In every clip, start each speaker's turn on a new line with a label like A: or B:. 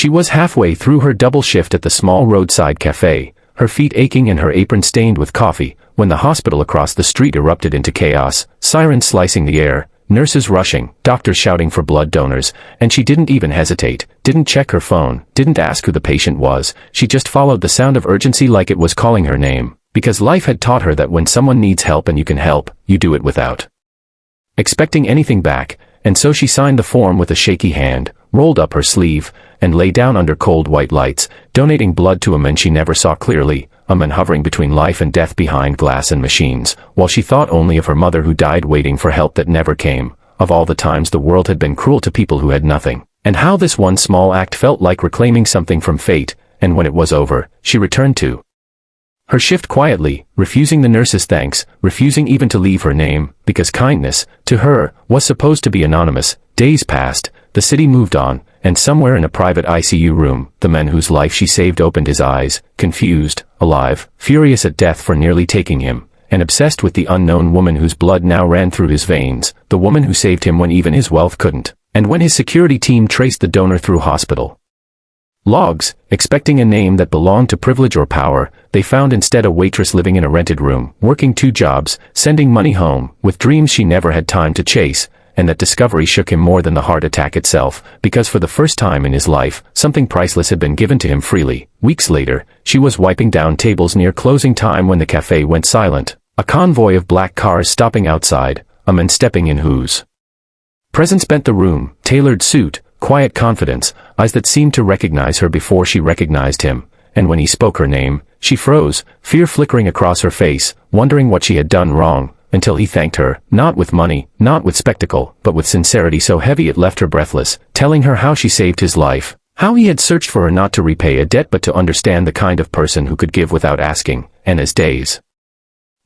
A: She was halfway through her double shift at the small roadside cafe, her feet aching and her apron stained with coffee, when the hospital across the street erupted into chaos, sirens slicing the air, nurses rushing, doctors shouting for blood donors, and she didn't even hesitate, didn't check her phone, didn't ask who the patient was, she just followed the sound of urgency like it was calling her name, because life had taught her that when someone needs help and you can help, you do it without expecting anything back, and so she signed the form with a shaky hand, rolled up her sleeve, and lay down under cold white lights, donating blood to a man she never saw clearly, a man hovering between life and death behind glass and machines, while she thought only of her mother who died waiting for help that never came, of all the times the world had been cruel to people who had nothing, and how this one small act felt like reclaiming something from fate, and when it was over, she returned to her shift quietly, refusing the nurse's thanks, refusing even to leave her name, because kindness, to her, was supposed to be anonymous. Days passed, the city moved on, and somewhere in a private ICU room, the man whose life she saved opened his eyes, confused, alive, furious at death for nearly taking him, and obsessed with the unknown woman whose blood now ran through his veins, the woman who saved him when even his wealth couldn't, and when his security team traced the donor through hospital logs, expecting a name that belonged to privilege or power, they found instead a waitress living in a rented room, working 2 jobs, sending money home, with dreams she never had time to chase, and that discovery shook him more than the heart attack itself, because for the first time in his life, something priceless had been given to him freely. Weeks later, she was wiping down tables near closing time when the cafe went silent, a convoy of black cars stopping outside, a man stepping in whose presence bent the room, tailored suit, quiet confidence, eyes that seemed to recognize her before she recognized him, and when he spoke her name, she froze, fear flickering across her face, wondering what she had done wrong, until he thanked her, not with money, not with spectacle, but with sincerity so heavy it left her breathless, telling her how she saved his life, how he had searched for her not to repay a debt but to understand the kind of person who could give without asking, and as days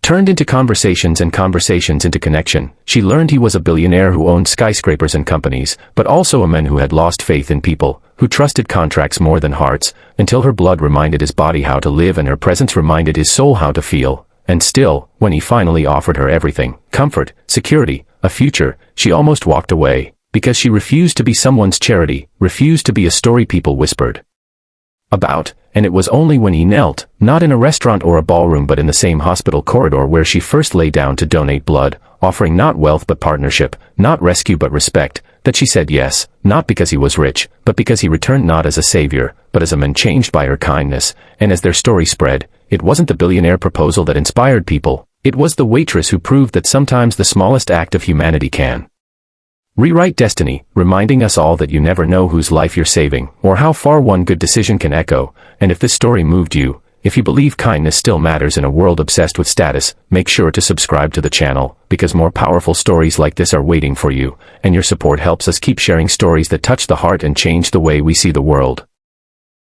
A: turned into conversations and conversations into connection, she learned he was a billionaire who owned skyscrapers and companies, but also a man who had lost faith in people, who trusted contracts more than hearts, until her blood reminded his body how to live and her presence reminded his soul how to feel, and still, when he finally offered her everything, comfort, security, a future, she almost walked away, because she refused to be someone's charity, refused to be a story people whispered about, and it was only when he knelt, not in a restaurant or a ballroom but in the same hospital corridor where she first lay down to donate blood, offering not wealth but partnership, not rescue but respect, that she said yes, not because he was rich, but because he returned not as a savior, but as a man changed by her kindness, and as their story spread, it wasn't the billionaire proposal that inspired people, it was the waitress who proved that sometimes the smallest act of humanity can rewrite destiny, reminding us all that you never know whose life you're saving, or how far one good decision can echo, and if this story moved you, if you believe kindness still matters in a world obsessed with status, make sure to subscribe to the channel, because more powerful stories like this are waiting for you, and your support helps us keep sharing stories that touch the heart and change the way we see the world.